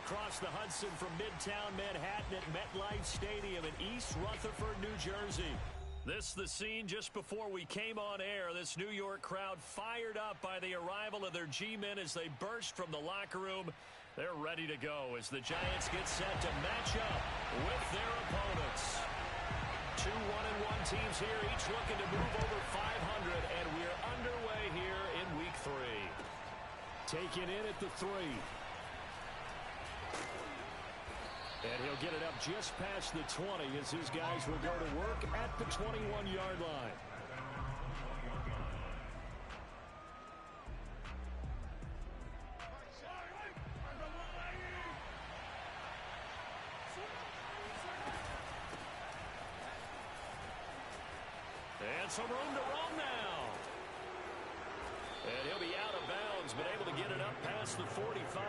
across the Hudson from Midtown Manhattan at MetLife Stadium in East Rutherford, New Jersey. This the scene just before we came on air. This New York crowd fired up by the arrival of their G-men as they burst from the locker room. They're ready to go as the Giants get set to match up with their opponents. Two 1-1 teams here, each looking to move over 500, and we're underway here in Week 3. Taken in at the 3. And he'll get it up just past the 20 as his guys will go to work at the 21-yard line. And some room to roam now. And he'll be out of bounds, but able to get it up past the 45.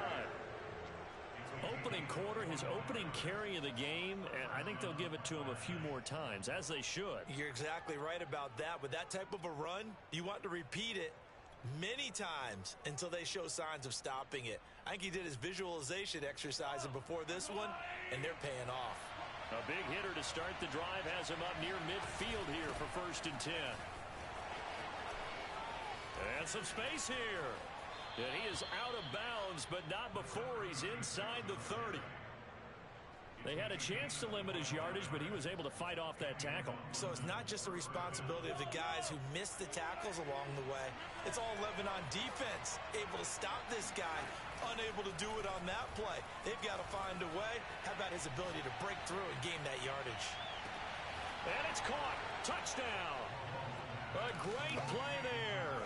Opening quarter, his opening carry of the game, and I think they'll give it to him a few more times, as they should. You're exactly right about that. With that type of a run, you want to repeat it many times until they show signs of stopping it. I think he did his visualization exercise before this one, and they're paying off. A big hitter to start the drive has him up near midfield here for 1st and 10. And some space here. And he is out of bounds, but not before he's inside the 30. They had a chance to limit his yardage, but he was able to fight off that tackle. So it's not just the responsibility of the guys who missed the tackles along the way. It's all 11 on defense, able to stop this guy, unable to do it on that play. They've got to find a way. How about his ability to break through and gain that yardage? And it's caught. Touchdown. A great play there.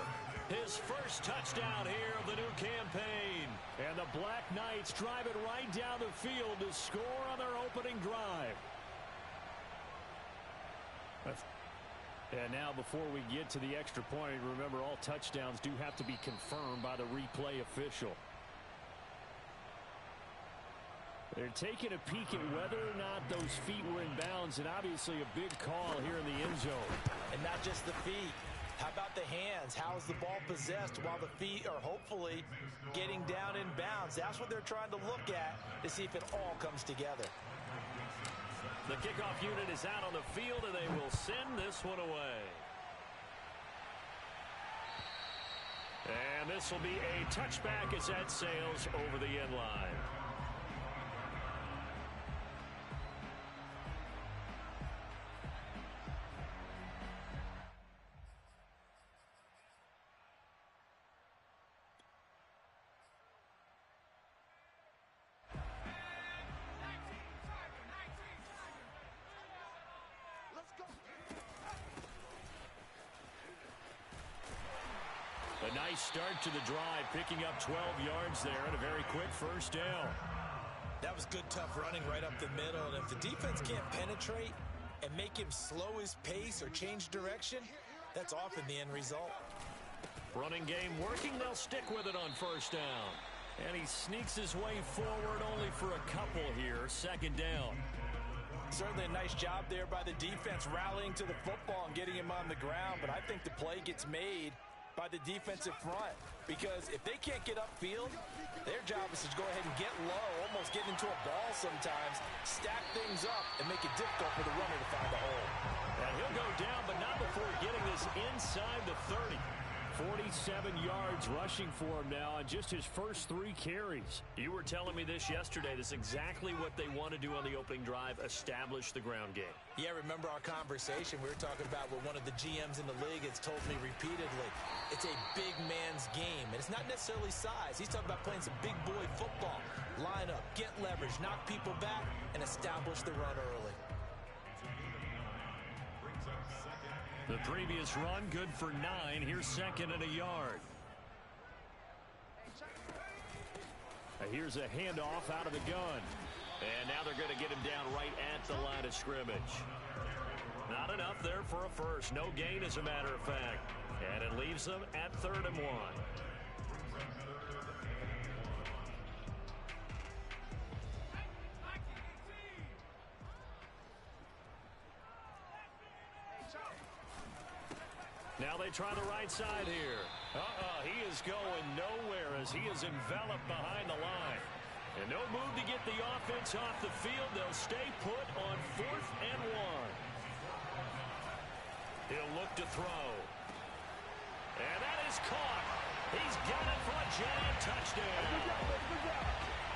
His first touchdown here of the new campaign. And the Black Knights drive it right down the field to score on their opening drive. And now before we get to the extra point, remember all touchdowns do have to be confirmed by the replay official. They're taking a peek at whether or not those feet were in bounds, and obviously a big call here in the end zone. And not just the feet. How about the hands? How is the ball possessed while the feet are hopefully getting down in bounds? That's what they're trying to look at to see if it all comes together. The kickoff unit is out on the field, and they will send this one away. And this will be a touchback as that sails over the end line. A nice start to the drive, picking up 12 yards there and a very quick first down. That was good, tough running right up the middle. And if the defense can't penetrate and make him slow his pace or change direction, that's often the end result. Running game working. They'll stick with it on first down. And he sneaks his way forward only for a couple here. 2nd down. Certainly a nice job there by the defense rallying to the football and getting him on the ground. But I think the play gets made by the defensive front, because if they can't get upfield, their job is to go ahead and get low, almost get into a ball sometimes, stack things up, and make it difficult for the runner to find a hole. And he'll go down, but not before getting this inside the 30. 47 yards rushing for him now on just his first 3 carries. You were telling me this yesterday. This is exactly what they want to do on the opening drive, establish the ground game. Yeah, remember our conversation we were talking about what one of the GMs in the league has told me repeatedly. It's a big man's game, and it's not necessarily size. He's talking about playing some big boy football. Line up, get leverage, knock people back, and establish the run early. The previous run, good for 9. Here's 2nd and a yard. Here's a handoff out of the gun. And now they're going to get him down right at the line of scrimmage. Not enough there for a first. No gain, as a matter of fact. And it leaves them at 3rd and 1. Now they try the right side here. He is going nowhere as he is enveloped behind the line. And no move to get the offense off the field. They'll stay put on 4th and 1. He'll look to throw. And that is caught. He's got it for a Giant touchdown.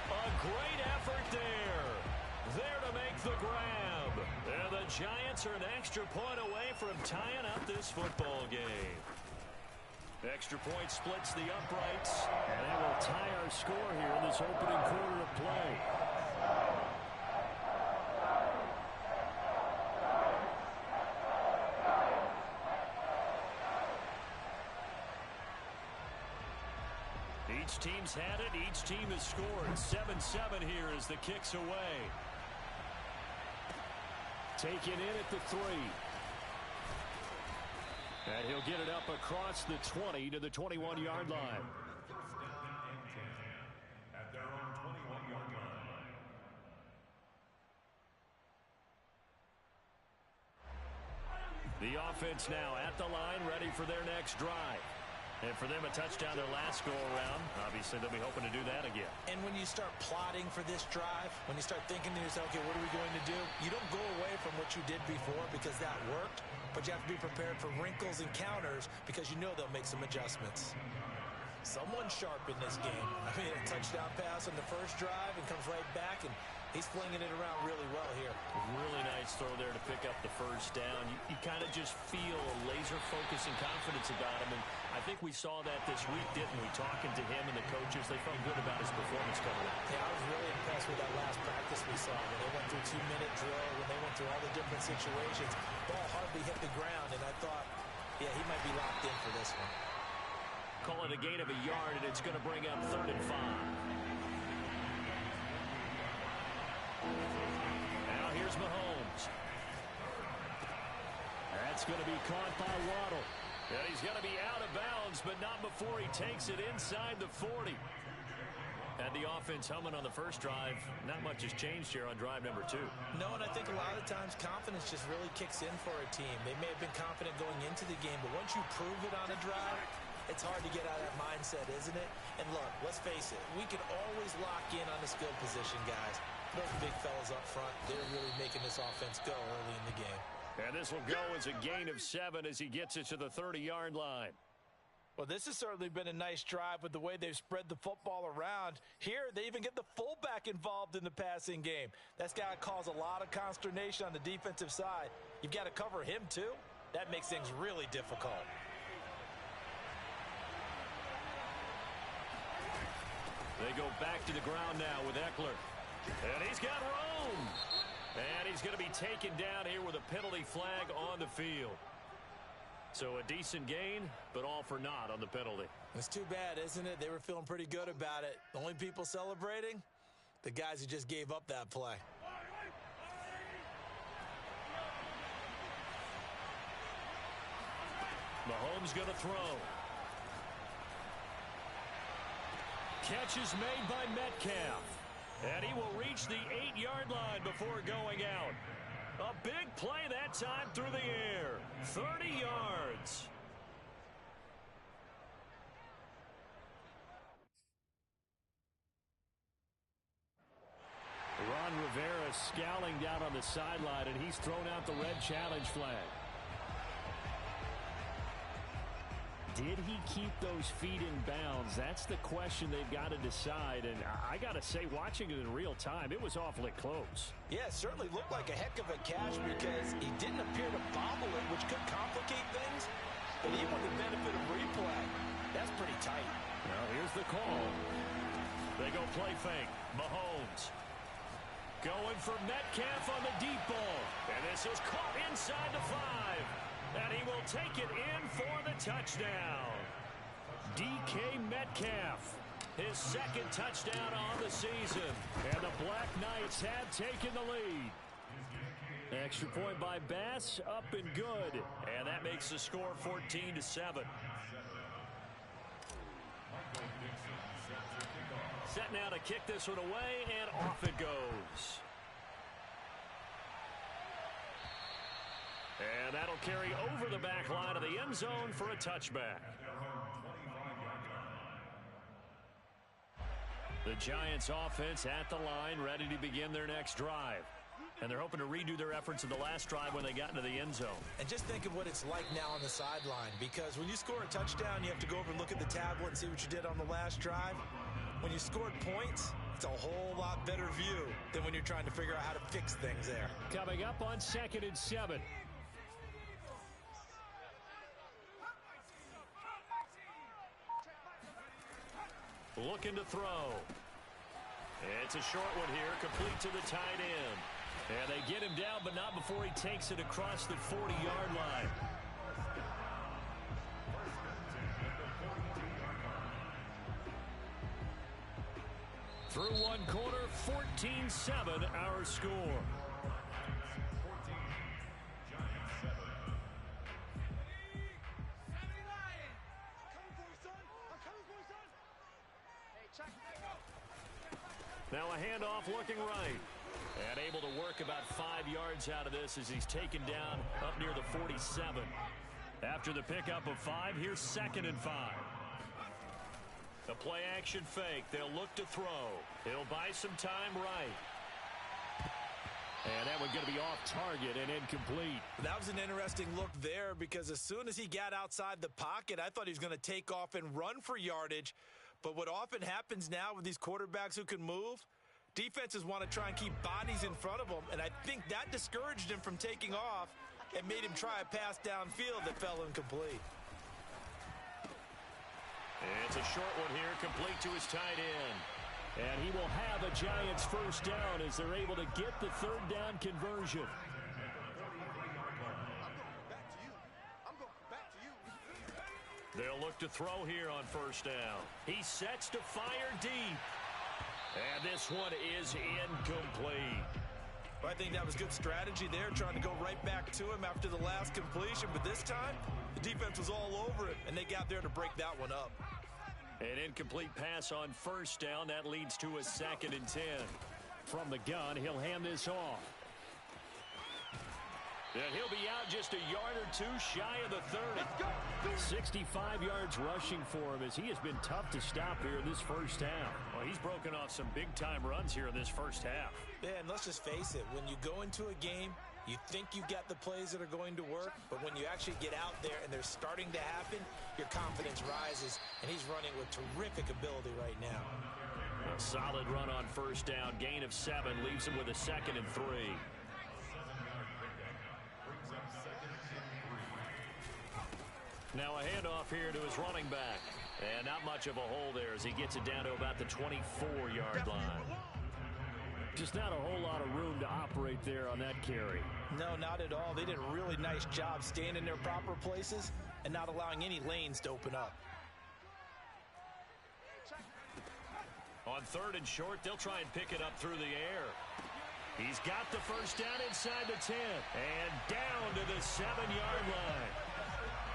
A great effort there. There to make the grab. And the Giants are an extra point away from tying up this football game. Extra point splits the uprights, and that will tie our score here in this opening quarter of play. Each team's had it. Each team has scored. 7-7 here as the kick's away. Taken in at the 3. And he'll get it up across the 20 to the 21-yard line. At their own 21-yard line. The offense now at the line, ready for their next drive. And for them, a touchdown their last go-around. Obviously, they'll be hoping to do that again. And when you start plotting for this drive, when you start thinking to yourself, okay, what are we going to do? You don't go away from what you did before because that worked, but you have to be prepared for wrinkles and counters because you know they'll make some adjustments. Someone sharp in this game. I mean, a touchdown pass on the first drive and comes right back, and he's flinging it around really well here. Really nice throw there to pick up the first down. You kind of just feel a laser focus and confidence about him, and I think we saw that this week, didn't we? Talking to him and the coaches, they felt good about his performance coming out. Yeah, I was really impressed with that last practice we saw. When they went through 2-minute drill, when they went through all the different situations, ball hardly hit the ground, and I thought, yeah, he might be locked in for this one. Call it a gain of a yard, and it's going to bring up 3rd and 5. Now here's Mahomes. That's going to be caught by Waddle. And he's going to be out of bounds, but not before he takes it inside the 40. Had the offense humming on the first drive. Not much has changed here on drive number 2. No, and I think a lot of times confidence just really kicks in for a team. They may have been confident going into the game, but once you prove it on a drive, it's hard to get out of that mindset, isn't it? And look, let's face it, we can always lock in on the skill position, guys. Those big fellas up front, they're really making this offense go early in the game. And this will go as a gain of 7 as he gets it to the 30-yard line. Well, this has certainly been a nice drive with the way they've spread the football around. Here, they even get the fullback involved in the passing game. That's got to cause a lot of consternation on the defensive side. You've got to cover him, too. That makes things really difficult. They go back to the ground now with Eckler. And he's got room. And he's going to be taken down here with a penalty flag on the field. So a decent gain, but all for naught on the penalty. It's too bad, isn't it? They were feeling pretty good about it. The only people celebrating, the guys who just gave up that play. Mahomes going to throw. Catch is made by Metcalf. And he will reach the 8-yard line before going out. A big play that time through the air. 30 yards. Ron Rivera scowling down on the sideline, and he's thrown out the red challenge flag. Did he keep those feet in bounds? That's the question they've got to decide. And I got to say, watching it in real time, it was awfully close. Yeah, it certainly looked like a heck of a catch because he didn't appear to bobble it, which could complicate things. But even with the benefit of replay, that's pretty tight. Now, here's the call. They go play fake. Mahomes going for Metcalf on the deep ball. And this is caught inside the 5. And he will take it in for the touchdown. DK Metcalf, his 2nd touchdown on the season. And the Black Knights have taken the lead. Extra point by Bass, up and good. And that makes the score 14-7. Set now to kick this one away, and off it goes. And that'll carry over the back line of the end zone for a touchback. The Giants offense at the line, ready to begin their next drive. And they're hoping to redo their efforts in the last drive when they got into the end zone. And just think of what it's like now on the sideline, because when you score a touchdown, you have to go over and look at the tablet and see what you did on the last drive. When you scored points, it's a whole lot better view than when you're trying to figure out how to fix things there. Coming up on 2nd and 7. Looking to throw. It's a short one here, complete to the tight end. And they get him down, but not before he takes it across the 40-yard line. Through one quarter, 14-7 our score. Now a handoff looking right. And able to work about 5 yards out of this as he's taken down up near the 47. After the pickup of 5, here's 2nd and 5. The play action fake. They'll look to throw. He'll buy some time right. And that one's going to be off target and incomplete. That was an interesting look there, because as soon as he got outside the pocket, I thought he was going to take off and run for yardage. But what often happens now with these quarterbacks who can move, defenses want to try and keep bodies in front of them, and I think that discouraged him from taking off and made him try a pass downfield that fell incomplete. It's a short one here, complete to his tight end. And he will have a Giants first down as they're able to get the 3rd down conversion. They'll look to throw here on 1st down. He sets to fire deep. And this one is incomplete. Well, I think that was good strategy there, trying to go right back to him after the last completion. But this time, the defense was all over it, and they got there to break that one up. An incomplete pass on 1st down. That leads to a 2nd and 10. From the gun, he'll hand this off. And he'll be out just a yard or two shy of the 30. 65 yards rushing for him as he has been tough to stop here in this first half. Well, he's broken off some big-time runs here in this first half. Yeah, and let's just face it. When you go into a game, you think you've got the plays that are going to work, but when you actually get out there and they're starting to happen, your confidence rises, and he's running with terrific ability right now. A solid run on 1st down. Gain of 7 leaves him with a 2nd and 3. Now a handoff here to his running back. And not much of a hole there as he gets it down to about the 24-yard line. Just not a whole lot of room to operate there on that carry. No, not at all. They did a really nice job staying in their proper places and not allowing any lanes to open up. On 3rd and short, they'll try and pick it up through the air. He's got the first down inside the 10 and down to the 7-yard line.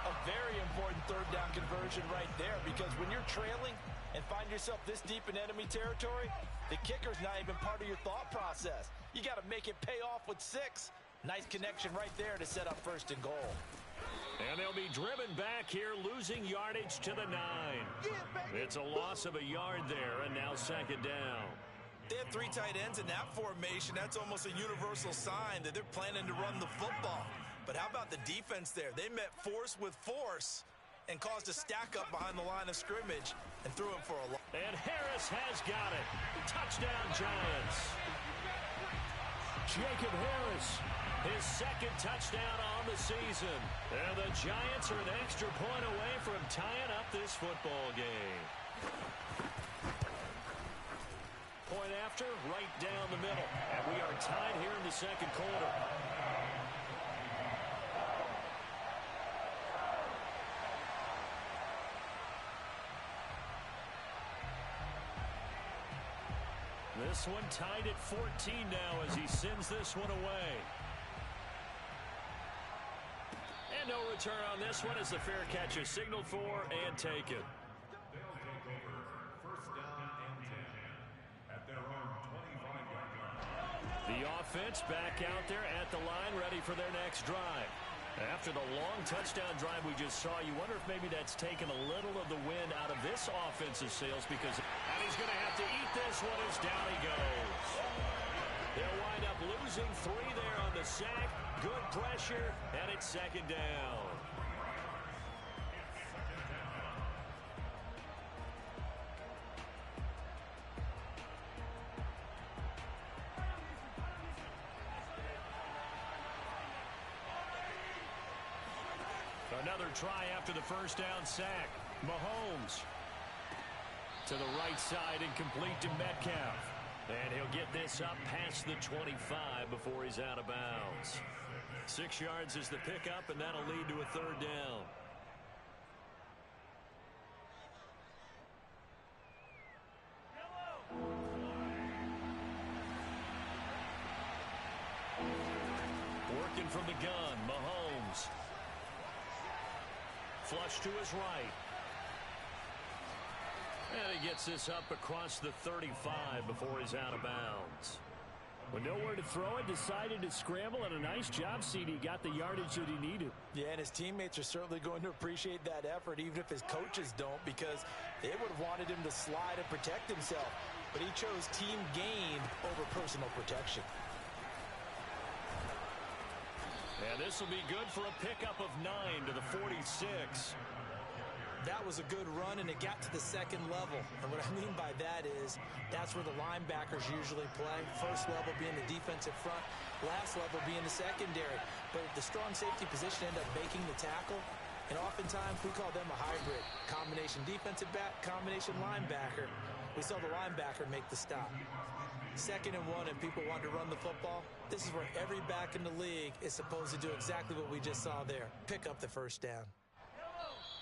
A very important 3rd down conversion right there, because when you're trailing and find yourself this deep in enemy territory, the kicker's not even part of your thought process. You got to make it pay off with 6. Nice connection right there to set up 1st and goal. And they'll be driven back here, losing yardage to the 9. It's a loss of a yard there, and now 2nd down. They have 3 tight ends in that formation. That's almost a universal sign that they're planning to run the football. But how about the defense there? They met force with force and caused a stack up behind the line of scrimmage and threw him for a loss. And Harris has got it. Touchdown, Giants. Jacob Harris, his 2nd touchdown on the season. And the Giants are an extra point away from tying up this football game. Point after, right down the middle. And we are tied here in the 2nd quarter. This one tied at 14 now as he sends this one away. And no return on this one as the fair catch is signaled for and taken. They'll take over 1st down and 10 at their own 25-yard line. The offense back out there at the line, ready for their next drive. After the long touchdown drive we just saw, you wonder if maybe that's taken a little of the wind out of this this offensive sales because... And he's going to have to eat this one as down he goes. They'll wind up losing 3 there on the sack. Good pressure, and it's second down. Another try after the first down sack. Mahomes to the right side and complete to Metcalf. And he'll get this up past the 25 before he's out of bounds. 6 yards is the pickup, and that'll lead to a third down. Working from the gun, Mahomes. Flush to his right. And he gets this up across the 35 before he's out of bounds. With nowhere to throw it, decided to scramble, and a nice job, CD. Got the yardage that he needed. Yeah, and his teammates are certainly going to appreciate that effort, even if his coaches don't, because they would have wanted him to slide and protect himself. But he chose team gain over personal protection. And this will be good for a pickup of 9 to the 46. That was a good run, and it got to the second level. And what I mean by that is that's where the linebackers usually play. First level being the defensive front, last level being the secondary. But the strong safety position ended up making the tackle. And oftentimes we call them a hybrid. Combination defensive back, combination linebacker. We saw the linebacker make the stop. 2nd and 1, and people want to run the football. This is where every back in the league is supposed to do exactly what we just saw there. Pick up the first down.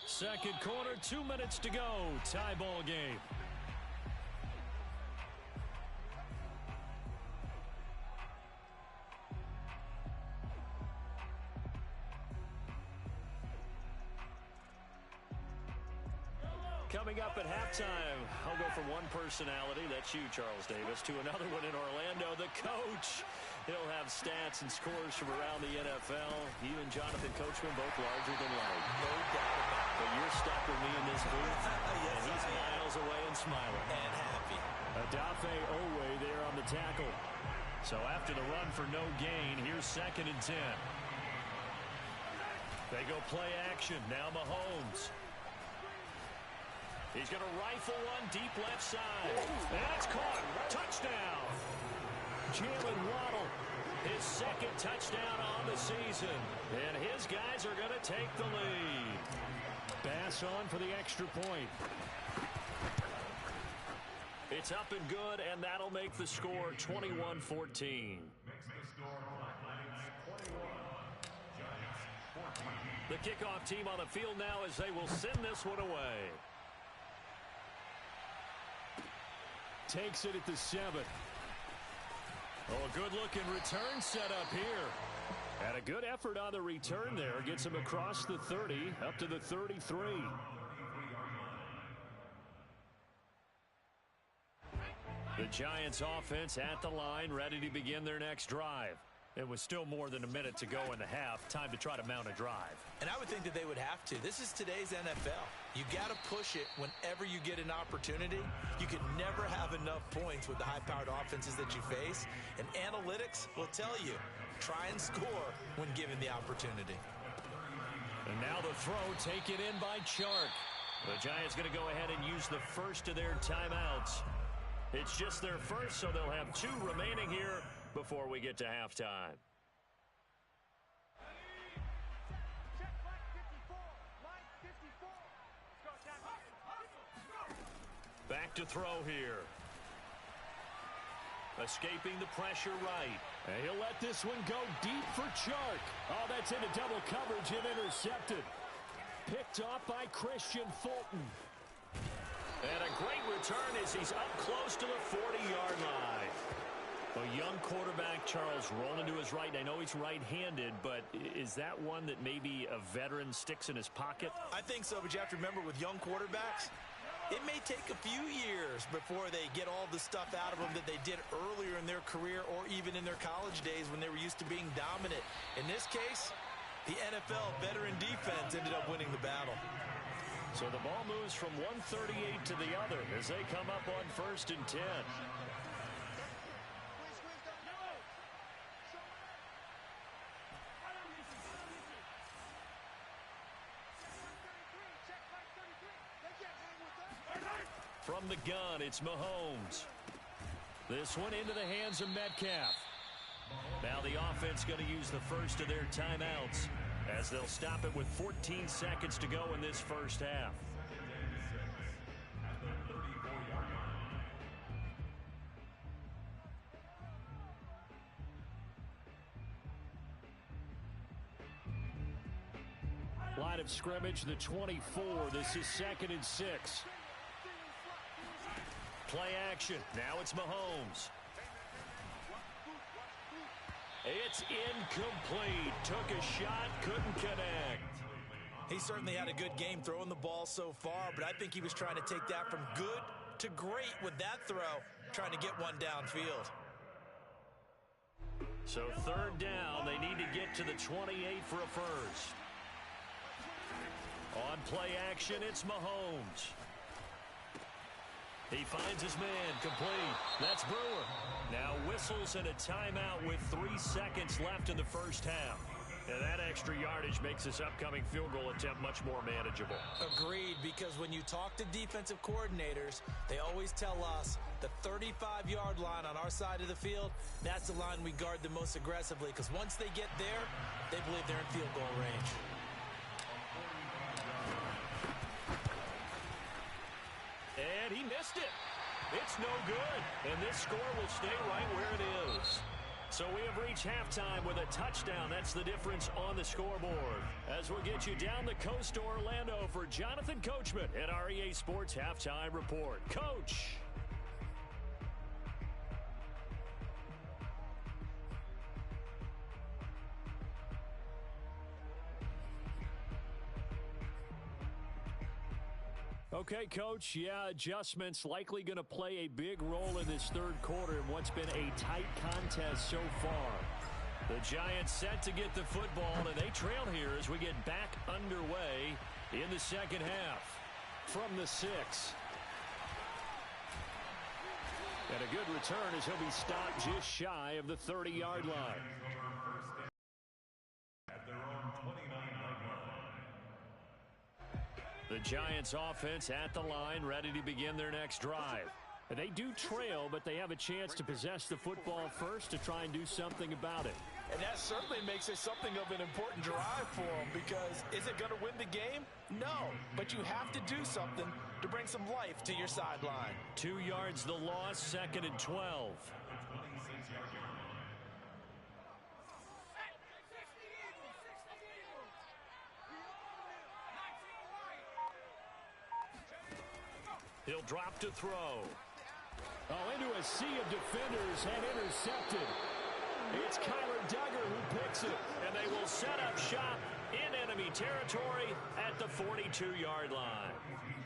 Second quarter, 2 minutes to go. Tie ball game. Coming up at halftime, I'll go from one personality, that's you, Charles Davis, to another one in Orlando, the coach. He'll have stats and scores from around the NFL. You and Jonathan Coachman both larger than life. No doubt about it. But you're stuck with me in this booth, yes, and he's miles away and smiling. And happy. Adafe Owe there on the tackle. So after the run for no gain, here's 2nd and 10. They go play action. Now Mahomes. He's going to rifle one deep left side. That's caught. Touchdown. Jalen Waddle, his 2nd touchdown on the season. And his guys are going to take the lead. Bass on for the extra point. It's up and good, and that'll make the score 21-14. The kickoff team on the field now as they will send this one away. Takes it at the 7. Oh, a good-looking return set up here. And a good effort on the return there. Gets him across the 30, up to the 33. The Giants offense at the line, ready to begin their next drive. It was still more than a minute to go in the half. Time to try to mount a drive. And I would think that they would have to. This is today's NFL. You got to push it whenever you get an opportunity. You can never have enough points with the high-powered offenses that you face. And analytics will tell you, try and score when given the opportunity. And now the throw taken in by Chark. The Giants going to go ahead and use the first of their timeouts. It's just their first, so they'll have 2 remaining here before we get to halftime. Back to throw here. Escaping the pressure right. And he'll let this one go deep for Chark. Oh, that's into double coverage and intercepted. Picked off by Christian Fulton. And a great return as he's up close to the 40-yard line. A young quarterback, Charles, rolling to his right. I know he's right-handed, but is that one that maybe a veteran sticks in his pocket? I think so, but you have to remember with young quarterbacks, it may take a few years before they get all the stuff out of them that they did earlier in their career or even in their college days when they were used to being dominant. In this case, the NFL veteran defense ended up winning the battle. So the ball moves from 138 to the other as they come up on 1st and 10. From the gun, it's Mahomes. This one into the hands of Metcalf. Now the offense going to use the first of their timeouts as they'll stop it with 14 seconds to go in this first half. Line of scrimmage, the 24. This is 2nd and 6. Play action. Now it's Mahomes. It's incomplete. Took a shot, couldn't connect. He certainly had a good game throwing the ball so far, but I think he was trying to take that from good to great with that throw, trying to get one downfield. So 3rd down, they need to get to the 28 for a first. On play action, it's Mahomes. He finds his man, complete. That's Brewer. Now whistles and a timeout with 3 seconds left in the first half. And that extra yardage makes this upcoming field goal attempt much more manageable. Agreed, because when you talk to defensive coordinators, they always tell us the 35-yard line on our side of the field, that's the line we guard the most aggressively, because once they get there, they believe they're in field goal range. And he missed it. It's no good. And this score will stay right where it is. So we have reached halftime with a touchdown. That's the difference on the scoreboard. As we'll get you down the coast to Orlando for Jonathan Coachman at our EA Sports Halftime Report. Coach. Okay, Coach, yeah, adjustments likely going to play a big role in this third quarter in what's been a tight contest so far. The Giants set to get the football, and they trail here as we get back underway in the second half. From the 6. And a good return as he'll be stopped just shy of the 30-yard line. The Giants offense at the line, ready to begin their next drive. They do trail, but they have a chance to possess the football first to try and do something about it. And that certainly makes it something of an important drive for them, because is it going to win the game? No, but you have to do something to bring some life to your sideline. 2 yards the loss, 2nd and 12. He'll drop to throw. Oh, into a sea of defenders and intercepted. It's Kyler Duggar who picks it, and they will set up shop in enemy territory at the 42-yard line.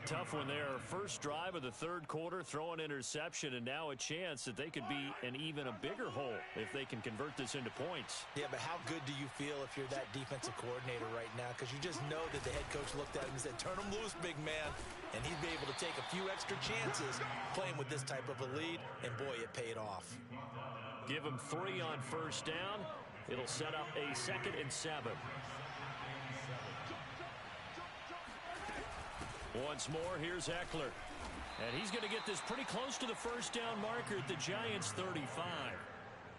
Tough one there. First drive of the third quarter, throw an interception, and now a chance that they could be in even a bigger hole if they can convert this into points. Yeah, but how good do you feel if you're that defensive coordinator right now? Because you just know that the head coach looked at him and said, turn him loose, big man. And he'd be able to take a few extra chances playing with this type of a lead, and boy, it paid off. Give him 3 on first down. It'll set up a 2nd and 7. Once more, here's Eckler. And he's going to get this pretty close to the first down marker at the Giants' 35.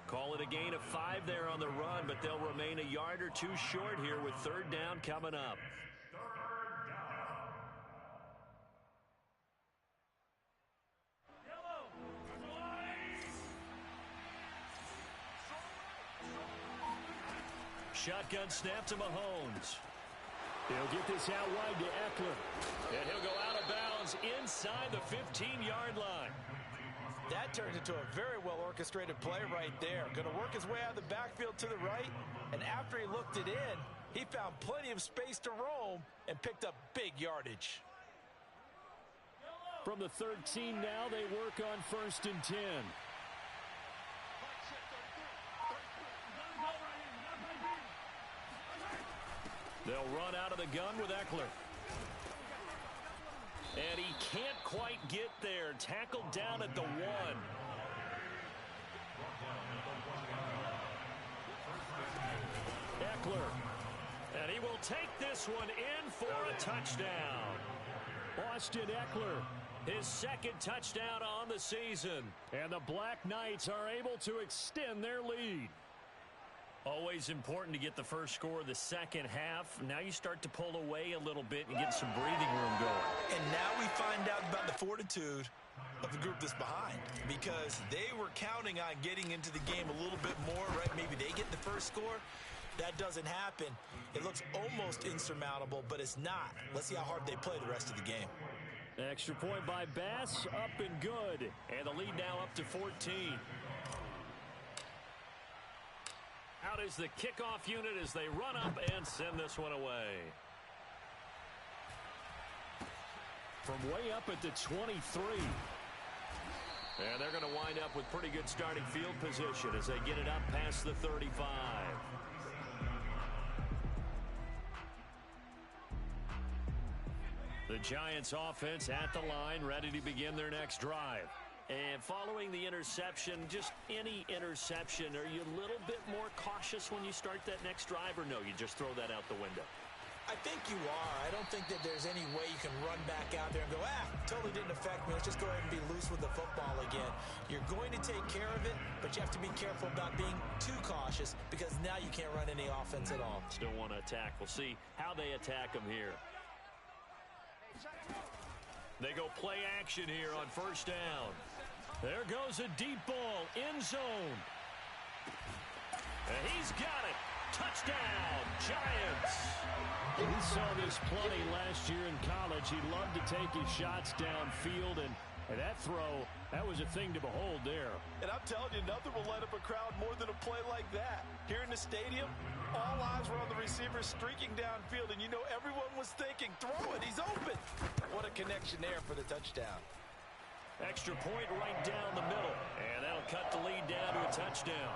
Call it a gain of 5 there on the run, but they'll remain a yard or 2 short here with 3rd down coming up. Shotgun snap to Mahomes. He'll get this out wide to Eckler. And he'll go out of bounds inside the 15-yard line. That turned into a very well-orchestrated play right there. Going to work his way out of the backfield to the right. And after he looked it in, he found plenty of space to roam and picked up big yardage. From the 13 now, they work on 1st and 10. They'll run out of the gun with Eckler. And he can't quite get there. Tackled down at the 1. Eckler. And he will take this one in for a touchdown. Austin Eckler, his second touchdown on the season. And the Black Knights are able to extend their lead. Always important to get the first score of the second half. Now you start to pull away a little bit and get some breathing room going. And now we find out about the fortitude of the group that's behind, because they were counting on getting into the game a little bit more, right? Maybe they get the first score. That doesn't happen. It looks almost insurmountable, but it's not. Let's see how hard they play the rest of the game. Extra point by Bass, up and good. And the lead now up to 14. Out is the kickoff unit as they run up and send this one away. From way up at the 23. And they're going to wind up with pretty good starting field position as they get it up past the 35. The Giants offense at the line, ready to begin their next drive. And following the interception, just any interception, are you a little bit more cautious when you start that next drive, or no, you just throw that out the window? I think you are. I don't think that there's any way you can run back out there and go, totally didn't affect me. Let's just go ahead and be loose with the football again. You're going to take care of it, but you have to be careful about being too cautious, because now you can't run any offense at all. Still want to attack. We'll see how they attack them here. They go play action here on first down. There goes a deep ball, end zone. And he's got it. Touchdown, Giants. We saw this plenty last year in college. He loved to take his shots downfield, and that throw, that was a thing to behold there. And I'm telling you, nothing will light up a crowd more than a play like that. Here in the stadium, all eyes were on the receiver streaking downfield, and you know everyone was thinking, throw it, he's open. What a connection there for the touchdown. Extra point right down the middle, and that'll cut the lead down to a touchdown.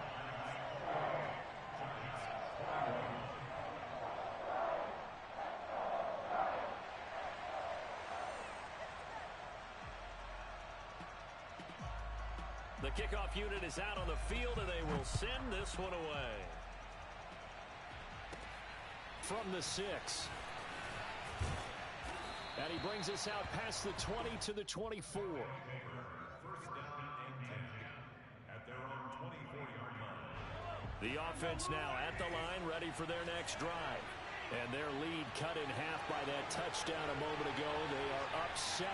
The kickoff unit is out on the field, and they will send this one away. From the 6. And he brings us out past the 20 to the 24. First down and 10 at their own 24-yard line. The offense now at the line, ready for their next drive. And their lead cut in half by that touchdown a moment ago. They are up 7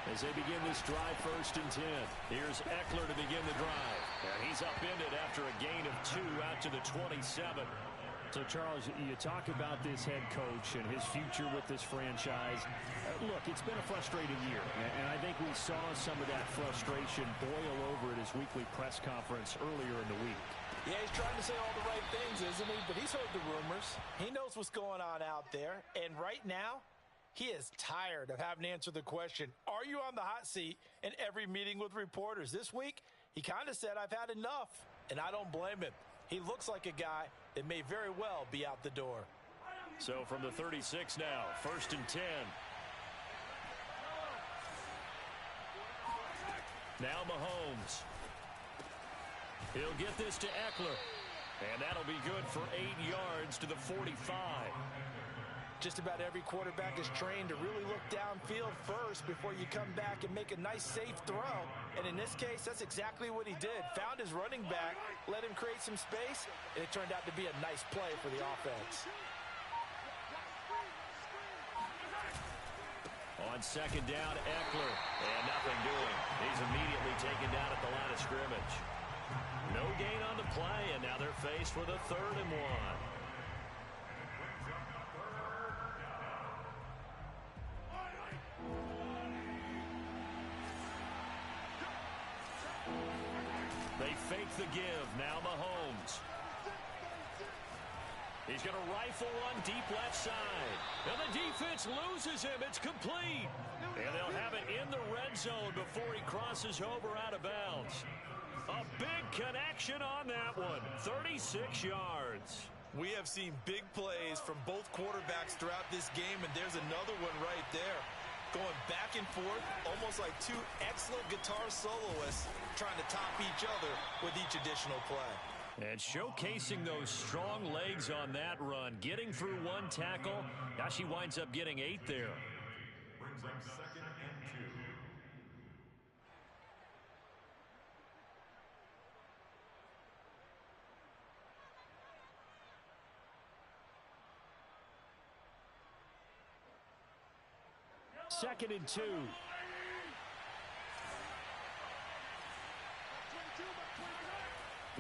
as they begin this drive, 1st and 10. Here's Eckler to begin the drive. And he's upended after a gain of 2 out to the 27. So, Charles, you talk about this head coach and his future with this franchise. Look, it's been a frustrating year, and I think we saw some of that frustration boil over at his weekly press conference earlier in the week. Yeah, he's trying to say all the right things, isn't he? But he's heard the rumors. He knows what's going on out there. And right now, he is tired of having to answer the question, are you on the hot seat, in every meeting with reporters. This week, he kind of said, I've had enough, and I don't blame him. He looks like a guy that may very well be out the door. So from the 36 now, 1st and 10. Now Mahomes. He'll get this to Eckler. And that'll be good for 8 yards to the 45. Just about every quarterback is trained to really look downfield first before you come back and make a nice, safe throw. And in this case, that's exactly what he did. Found his running back, let him create some space, and it turned out to be a nice play for the offense. On 2nd down, Eckler. And nothing doing. He's immediately taken down at the line of scrimmage. No gain on the play, and now they're faced with a 3rd and 1. They fake the give. Now Mahomes. He's going to rifle one deep left side. And the defense loses him. It's complete. And they'll have it in the red zone before he crosses over out of bounds. A big connection on that one. 36 yards. We have seen big plays from both quarterbacks throughout this game, and there's another one right there. going back and forth, almost like two excellent guitar soloists trying to top each other with each additional play. And showcasing those strong legs on that run, getting through one tackle. Now she winds up getting 8 there. Brings up 2nd and 2. Second and 2.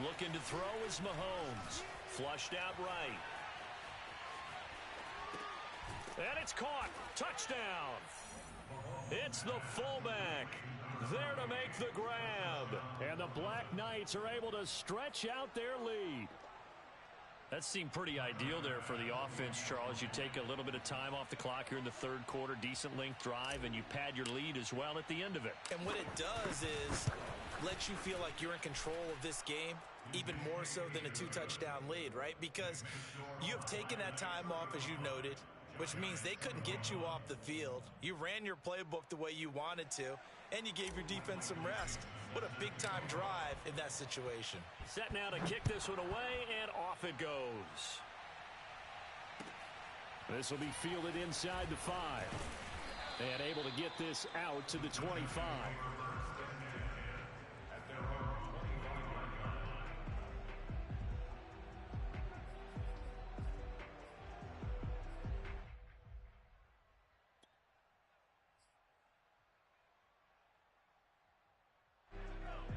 Looking to throw is Mahomes. Flushed out right. And it's caught. Touchdown. It's the fullback. There to make the grab. And the Black Knights are able to stretch out their lead. That seemed pretty ideal there for the offense, Charles. You take a little bit of time off the clock here in the third quarter, decent length drive, and you pad your lead as well at the end of it. And what it does is let you feel like you're in control of this game, even more so than a 2-touchdown lead, right? Because you have taken that time off, as you noted, which means they couldn't get you off the field. You ran your playbook the way you wanted to, and you gave your defense some rest. What a big-time drive in that situation. Set now to kick this one away, and off it goes. This will be fielded inside the 5. And able to get this out to the 25.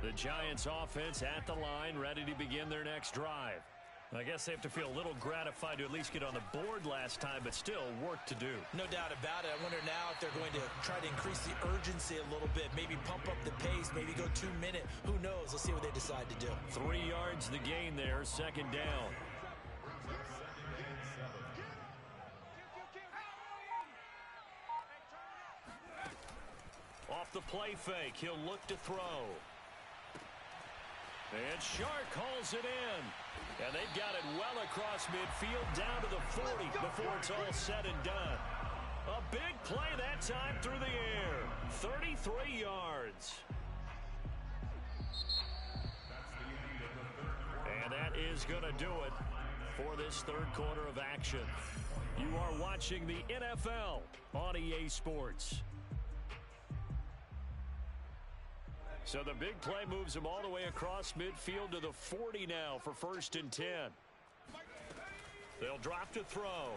The Giants offense at the line, ready to begin their next drive. I guess they have to feel a little gratified to at least get on the board last time, but still work to do. No doubt about it. I wonder now if they're going to try to increase the urgency a little bit, maybe pump up the pace, maybe go 2-minute. Who knows? Let's see what they decide to do. 3 yards the gain there, second down. Off the play fake, he'll look to throw. And Shark hauls it in. And they've got it well across midfield down to the 40 before it's all said and done. A big play that time through the air. 33 yards. And that is going to do it for this third quarter of action. You are watching the NFL on EA Sports. So the big play moves them all the way across midfield to the 40 now for 1st and 10. They'll drop to throw.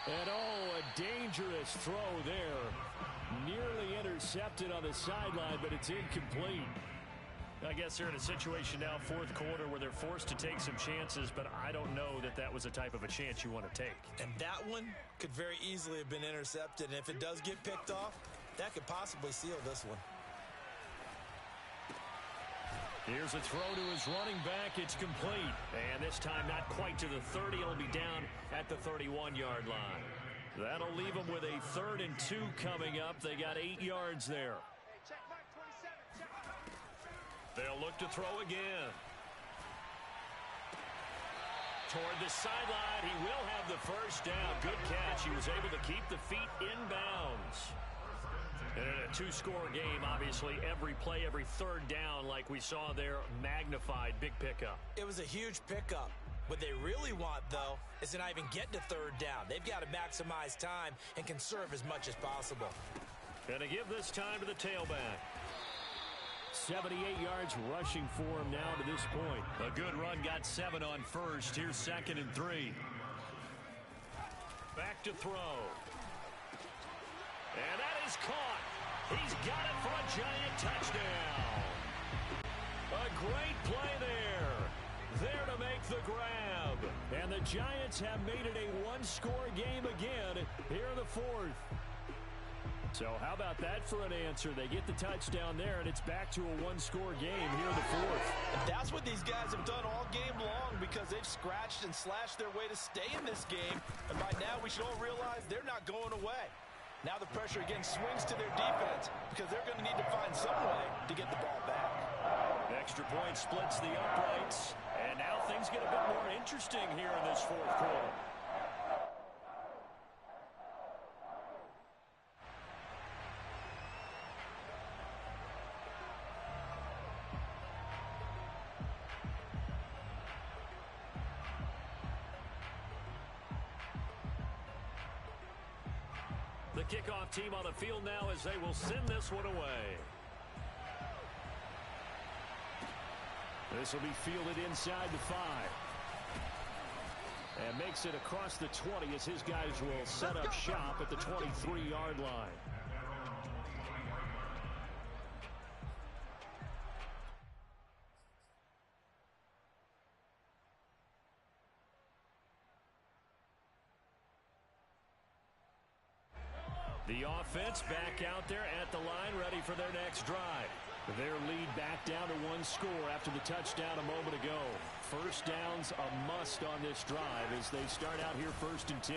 And oh, a dangerous throw there. Nearly intercepted on the sideline, but it's incomplete. I guess they're in a situation now, fourth quarter, where they're forced to take some chances, but I don't know that that was the type of a chance you want to take. And that one could very easily have been intercepted, and if it does get picked off, that could possibly seal this one. Here's a throw to his running back. It's complete. And this time not quite to the 30. It'll be down at the 31-yard line. That'll leave them with a 3rd and 2 coming up. They got 8 yards there. They'll look to throw again. Toward the sideline. He will have the first down. Good catch. He was able to keep the feet in bounds. And in a 2-score game, obviously, every play, every third down, like we saw there, magnified. Big pickup. It was a huge pickup. What they really want, though, is to not even get to 3rd down. They've got to maximize time and conserve as much as possible. And to give this time to the tailback. 78 yards rushing for him now to this point. A good run, got 7 on first. Here's 2nd and 3. Back to throw. And that is caught. He's got it for a giant touchdown. A great play there. There to make the grab. And the Giants have made it a 1-score game again here in the 4th. So how about that for an answer? They get the touchdown there, and it's back to a 1-score game here in the 4th. And that's what these guys have done all game long, because they've scratched and slashed their way to stay in this game. And by now we should all realize they're not going away. Now the pressure again swings to their defense, because they're going to need to find some way to get the ball back. Extra point splits the uprights, and now things get a bit more interesting here in this 4th quarter. The kickoff team on the field now as they will send this one away. This will be fielded inside the 5. And makes it across the 20 as his guys will set up shop at the 23-yard line. The offense back out there at the line, ready for their next drive. Their lead back down to 1 score after the touchdown a moment ago. First down's a must on this drive as they start out here 1st and 10.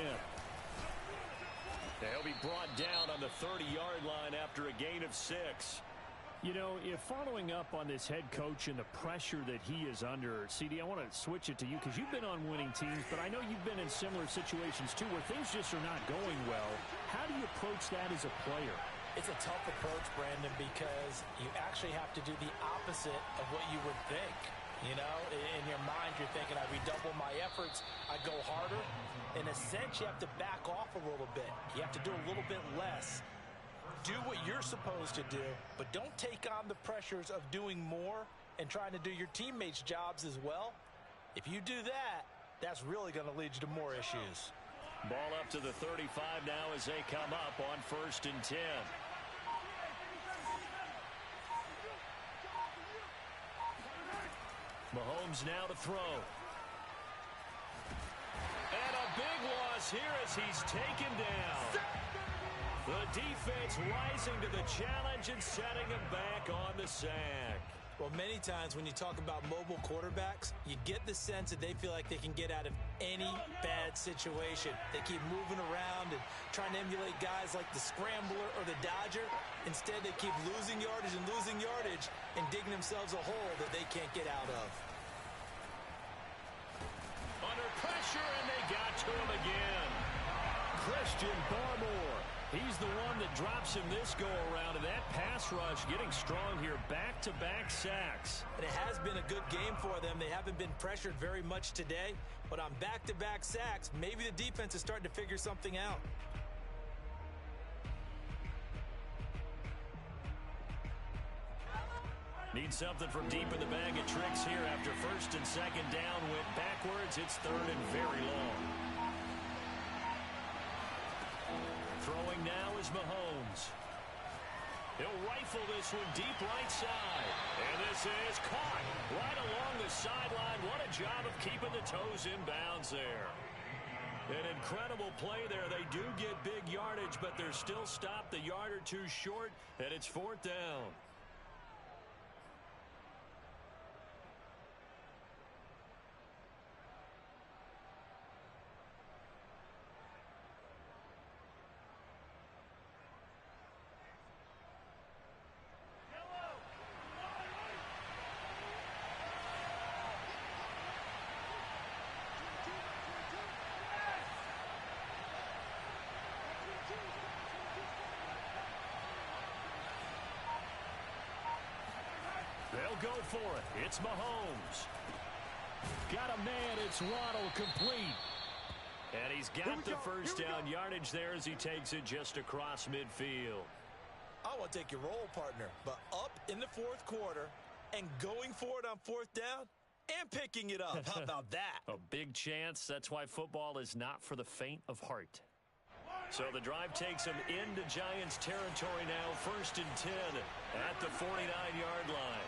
They'll be brought down on the 30-yard line after a gain of 6. You know, if following up on this head coach and the pressure that he is under, CD, I want to switch it to you because you've been on winning teams, but I know you've been in similar situations too where things just are not going well. How do you approach that as a player? It's a tough approach, Brandon, because you actually have to do the opposite of what you would think. You know, in your mind, you're thinking, I redouble my efforts, I go harder. In a sense, you have to back off a little bit. You have to do a little bit less. Do what you're supposed to do, but don't take on the pressures of doing more and trying to do your teammates' jobs as well. If you do that, that's really going to lead you to more issues. Ball up to the 35 now as they come up on 1st and 10. Mahomes now to throw. And a big loss here as he's taken down. The defense rising to the challenge and setting him back on the sack. Well, many times when you talk about mobile quarterbacks, you get the sense that they feel like they can get out of any bad situation. They keep moving around and trying to emulate guys like the Scrambler or the Dodger. Instead, they keep losing yardage and digging themselves a hole that they can't get out of. Under pressure, and they got to him again. Christian Barmore. He's the one that drops him this go-around, and that pass rush getting strong here. Back-to-back sacks. And it has been a good game for them. They haven't been pressured very much today, but on back-to-back sacks, maybe the defense is starting to figure something out. Need something from deep in the bag of tricks here after 1st and 2nd down went backwards. It's 3rd and very long. Throwing now is Mahomes. He'll rifle this one deep right side. And this is caught right along the sideline. What a job of keeping the toes in bounds there. An incredible play there. They do get big yardage, but they're still stopped a yard or two short, and it's 4th down. They'll go for it. It's Mahomes. Got a man. It's Waddle complete. And he's got the first down yardage there as he takes it just across midfield. I want to take your role, partner, but up in the 4th quarter and going for it on 4th down and picking it up. How about that? A big chance. That's why football is not for the faint of heart. So the drive takes them into Giants territory now. 1st and 10 at the 49-yard line.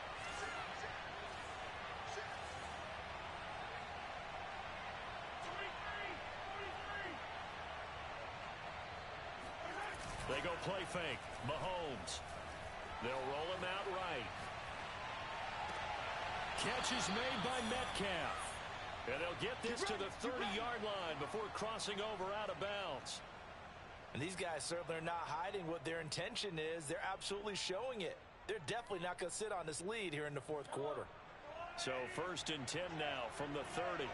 They go play fake. Mahomes. They'll roll him out right. Catch is made by Metcalf. And they'll get this to the 30-yard line before crossing over out of bounds. And these guys certainly are not hiding what their intention is. They're absolutely showing it. They're definitely not going to sit on this lead here in the 4th quarter. So 1st and 10 now from the 30.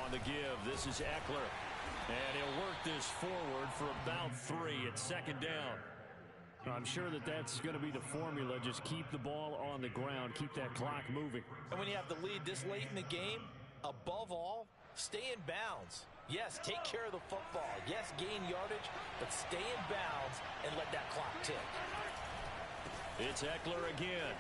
On the give, this is Eckler. And he'll work this forward for about 3 at 2nd down. I'm sure that that's going to be the formula. Just keep the ball on the ground. Keep that clock moving. And when you have the lead this late in the game, above all, stay in bounds. Yes, take care of the football. Yes, gain yardage, but stay in bounds and let that clock tick. It's Eckler again.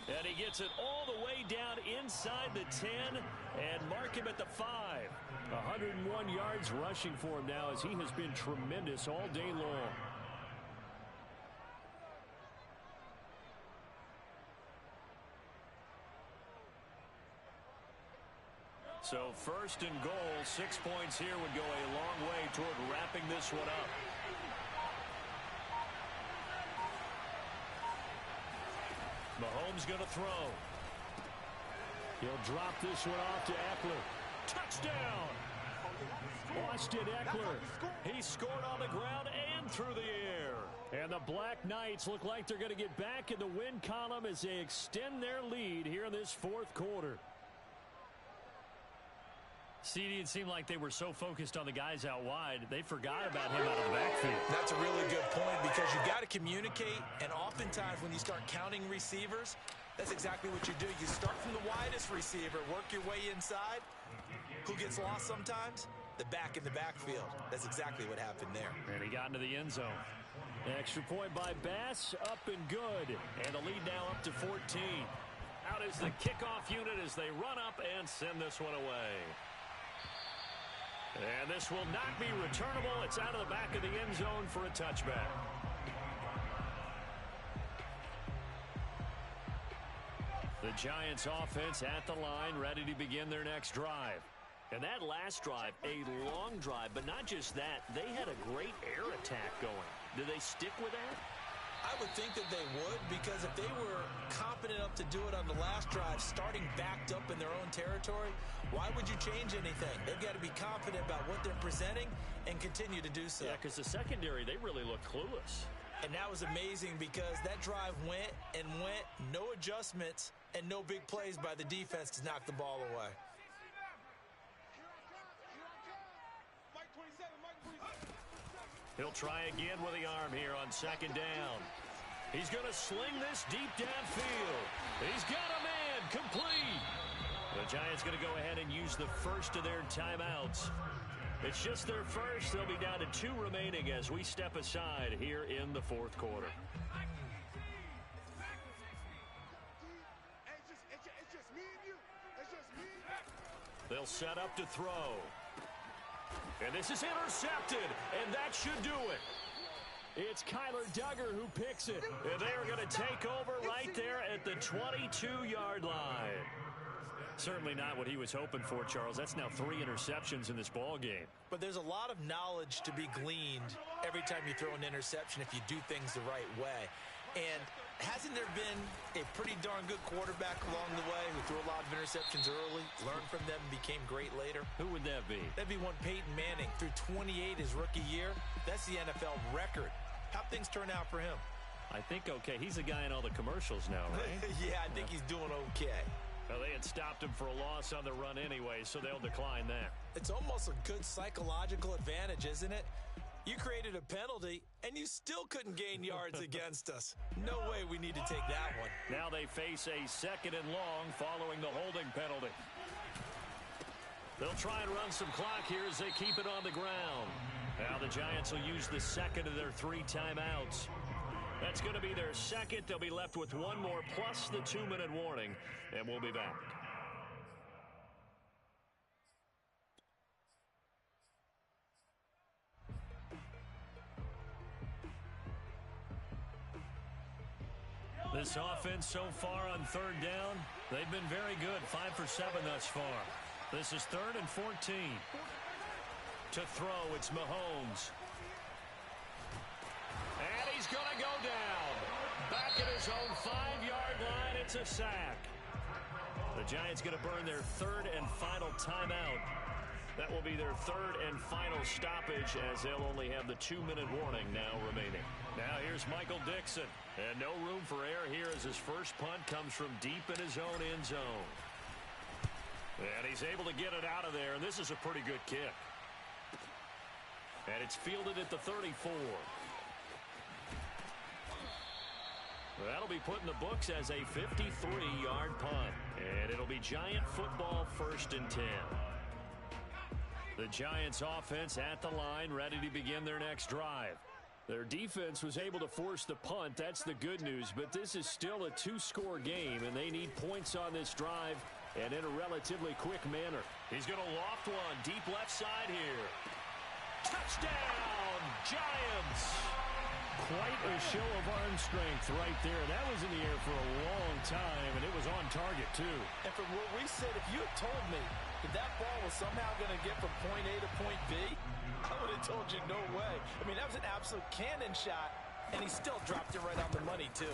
And he gets it all the way down inside the 10 and mark him at the 5. 101 yards rushing for him now as he has been tremendous all day long. So first and goal, 6 points here would go a long way toward wrapping this one up. Mahomes going to throw. He'll drop this one off to Eckler. Touchdown! Austin Eckler. He scored on the ground and through the air. And the Black Knights look like they're going to get back in the win column as they extend their lead here in this fourth quarter. CD, it seemed like they were so focused on the guys out wide, they forgot about him out of the backfield. That's a really good point because you got to communicate, and oftentimes when you start counting receivers, that's exactly what you do. You start from the widest receiver, work your way inside. Who gets lost sometimes? The back in the backfield. That's exactly what happened there. And he got into the end zone. Extra point by Bass, up and good. And the lead now up to 14. Out is the kickoff unit as they run up and send this one away. And this will not be returnable. It's out of the back of the end zone for a touchback. The Giants offense at the line, ready to begin their next drive. And that last drive, a long drive, but not just that. They had a great air attack going. Do they stick with that? I would think that they would, because if they were confident enough to do it on the last drive, starting backed up in their own territory, why would you change anything? They've got to be confident about what they're presenting and continue to do so. Yeah, because the secondary, they really looked clueless. And that was amazing because that drive went and went, no adjustments and no big plays by the defense to knock the ball away. He'll try again with the arm here on second down. He's going to sling this deep downfield. He's got a man complete. The Giants going to go ahead and use the first of their timeouts. It's just their first. They'll be down to 2 remaining as we step aside here in the fourth quarter. They'll set up to throw. And this is intercepted, and that should do it. It's Kyler Duggar who picks it. And they are going to take over right there at the 22-yard line. Certainly not what he was hoping for, Charles. That's now 3 interceptions in this ball game. But there's a lot of knowledge to be gleaned every time you throw an interception if you do things the right way. And hasn't there been a pretty darn good quarterback along the way who threw a lot of interceptions early, learned from them, and became great later? Who would that be? That'd be one Peyton Manning. Threw 28 his rookie year. That's the NFL record. How'd things turn out for him? I think okay. He's a guy in all the commercials now, right? Yeah, I think he's doing okay. Well, they had stopped him for a loss on the run anyway, so they'll decline that. It's almost a good psychological advantage, isn't it? You created a penalty, and you still couldn't gain yards against us. No way we need to take that one. Now they face a second and long following the holding penalty. They'll try and run some clock here as they keep it on the ground. Now the Giants will use the second of their 3 timeouts. That's going to be their second. They'll be left with 1 more plus the 2-minute warning, and we'll be back. This offense so far on third down, they've been very good. 5 for 7 thus far. This is 3rd and 14. To throw, it's Mahomes. And he's going to go down. Back at his own 5-yard line, it's a sack. The Giants going to burn their 3rd and final timeout. That will be their 3rd and final stoppage as they'll only have the 2-minute warning now remaining. Now here's Michael Dixon. And no room for error here as his first punt comes from deep in his own end zone. And he's able to get it out of there, and this is a pretty good kick. And it's fielded at the 34. That'll be put in the books as a 53-yard punt. And it'll be Giant football 1st and 10. The Giants offense at the line, ready to begin their next drive. Their defense was able to force the punt. That's the good news. But this is still a 2-score game, and they need points on this drive and in a relatively quick manner. He's going to loft one deep left side here. Touchdown, Giants! Quite a show of arm strength right there. That was in the air for a long time, and it was on target, too. And from where we sit, if you had told me that that ball was somehow going to get from point A to point B, I would have told you no way. I mean, that was an absolute cannon shot, and he still dropped it right on the money, too.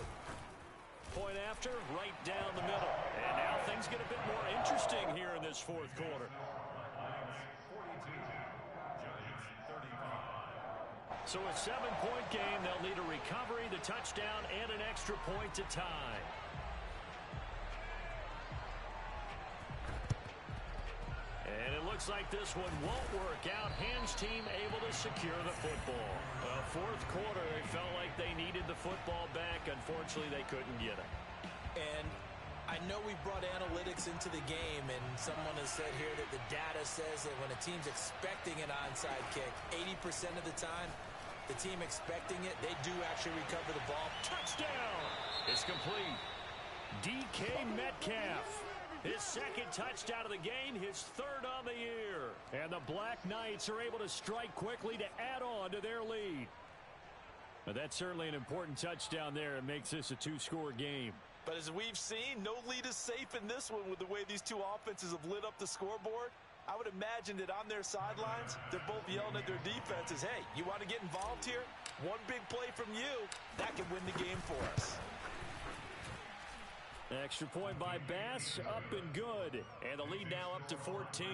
Point after, right down the middle. And now things get a bit more interesting here in this 4th quarter. So a 7-point game. They'll need a recovery, the touchdown, and an extra point to tie. And it looks like this one won't work out. Hands team able to secure the football. 4th quarter, they felt like they needed the football back. Unfortunately, they couldn't get it. And I know we brought analytics into the game, and someone has said here that the data says that when a team's expecting an onside kick, 80% of the time, the team expecting it, they do actually recover the ball. Touchdown! It's complete. DK Metcalf. His 2nd touchdown of the game, his 3rd on the year. And the Black Knights are able to strike quickly to add on to their lead. But that's certainly an important touchdown there. It makes this a 2-score game. But as we've seen, no lead is safe in this one with the way these two offenses have lit up the scoreboard. I would imagine that on their sidelines, they're both yelling at their defenses, hey, you want to get involved here? One big play from you, that can win the game for us. Extra point by Bass, up and good. And the lead now up to 14.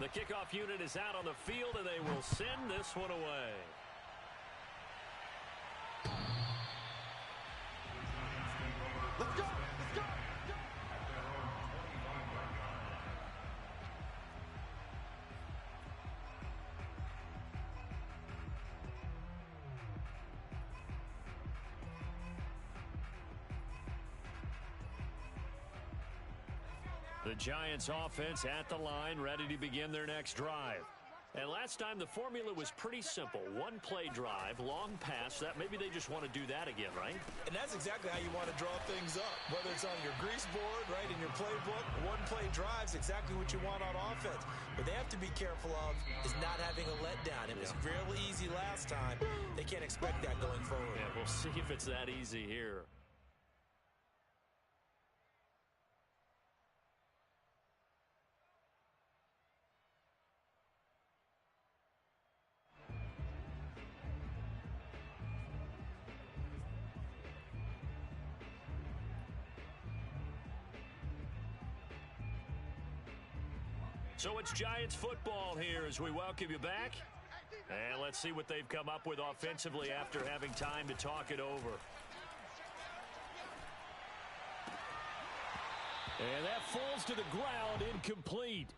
The kickoff unit is out on the field, and they will send this one away. Let's go! Let's go! The Giants offense at the line, ready to begin their next drive. And last time the formula was pretty simple. One play drive, long pass. That maybe they just want to do that again, right? And that's exactly how you want to draw things up. Whether it's on your grease board, right, in your playbook, one play drive's exactly what you want on offense. What they have to be careful of is not having a letdown. It was real easy last time. They can't expect that going forward. Yeah, we'll see if it's that easy here. So it's Giants football here as we welcome you back. And let's see what they've come up with offensively after having time to talk it over. And that falls to the ground, incomplete.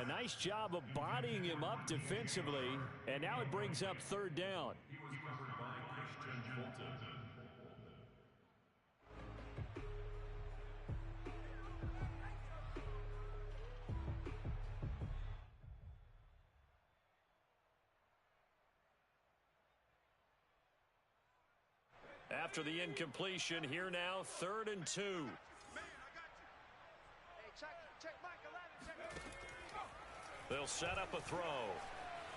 A nice job of bodying him up defensively. And now it brings up 3rd down. After the incompletion, here now, 3rd and 2. They'll set up a throw.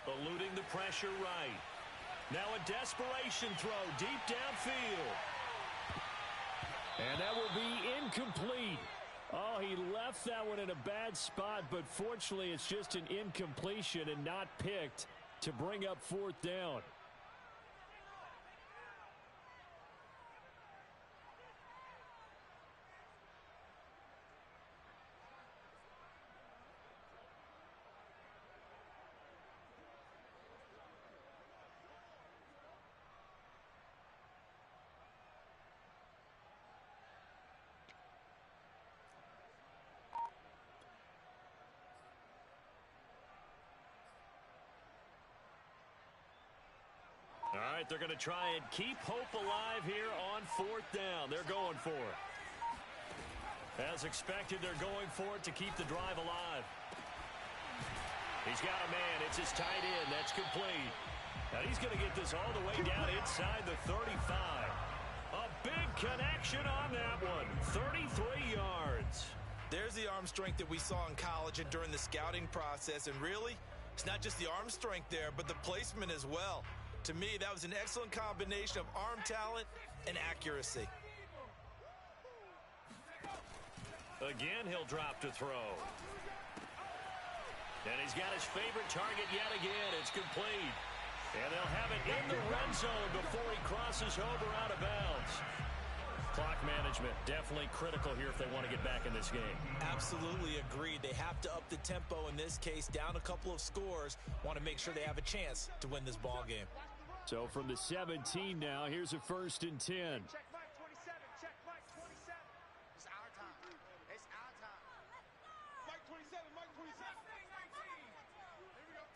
Eluding the pressure right. Now a desperation throw deep downfield. And that will be incomplete. Oh, he left that one in a bad spot, but fortunately it's just an incompletion and not picked to bring up fourth down. All right, they're going to try and keep hope alive here on fourth down. They're going for it. As expected, they're going for it to keep the drive alive. He's got a man. It's his tight end. That's complete. Now he's going to get this all the way down inside the 35. A big connection on that one. 33 yards. There's the arm strength that we saw in college and during the scouting process. And really, it's not just the arm strength there, but the placement as well. To me, that was an excellent combination of arm talent and accuracy. Again, he'll drop to throw. And he's got his favorite target yet again. It's complete. And they'll have it in the red zone before he crosses over out of bounds. Clock management, definitely critical here if they want to get back in this game. Absolutely agreed. They have to up the tempo in this case, down a couple of scores. Want to make sure they have a chance to win this ball game. So from the 17 now, here's a 1st and 10. Check Mike 27. Check Mike 27. It's our time. It's our time. Mike 27. Mike 27. Here we go.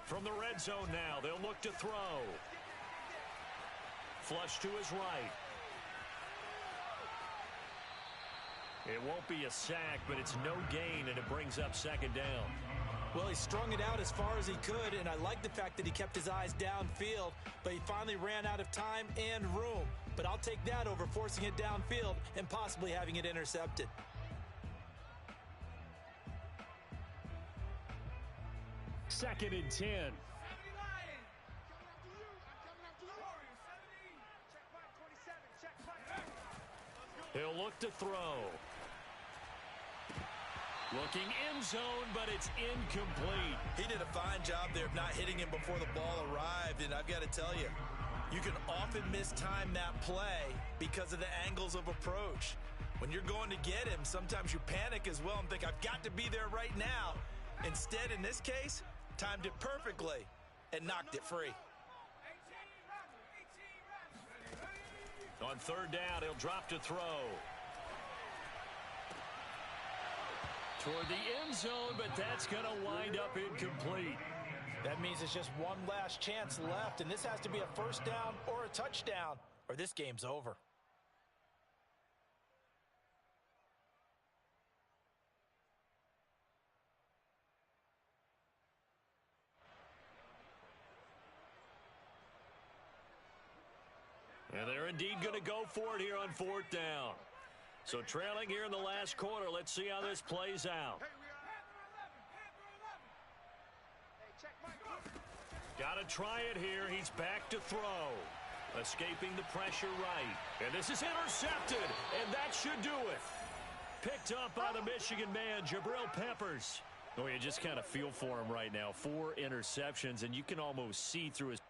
From the red zone now, they'll look to throw. Flush to his right. It won't be a sack, but it's no gain, and it brings up 2nd down. Well, he strung it out as far as he could, and I like the fact that he kept his eyes downfield, but he finally ran out of time and room. But I'll take that over forcing it downfield and possibly having it intercepted. Second and 10. He'll look to throw. Looking end zone, but it's incomplete. He did a fine job there of not hitting him before the ball arrived, and I've got to tell you, you can often mistime that play because of the angles of approach. When you're going to get him, sometimes you panic as well and think, I've got to be there right now. Instead, in this case, timed it perfectly and knocked it free. On 3rd down, he'll drop to throw. Toward the end zone, but that's going to wind up incomplete. That means it's just one last chance left, and this has to be a 1st down or a touchdown, or this game's over. And they're indeed going to go for it here on 4th down. So trailing here in the last quarter, let's see how this plays out. Got to try it here. He's back to throw. Escaping the pressure right. And this is intercepted, and that should do it. Picked up by the Michigan man, Jabril Peppers. Oh, you just kind of feel for him right now. 4 interceptions, and you can almost see through his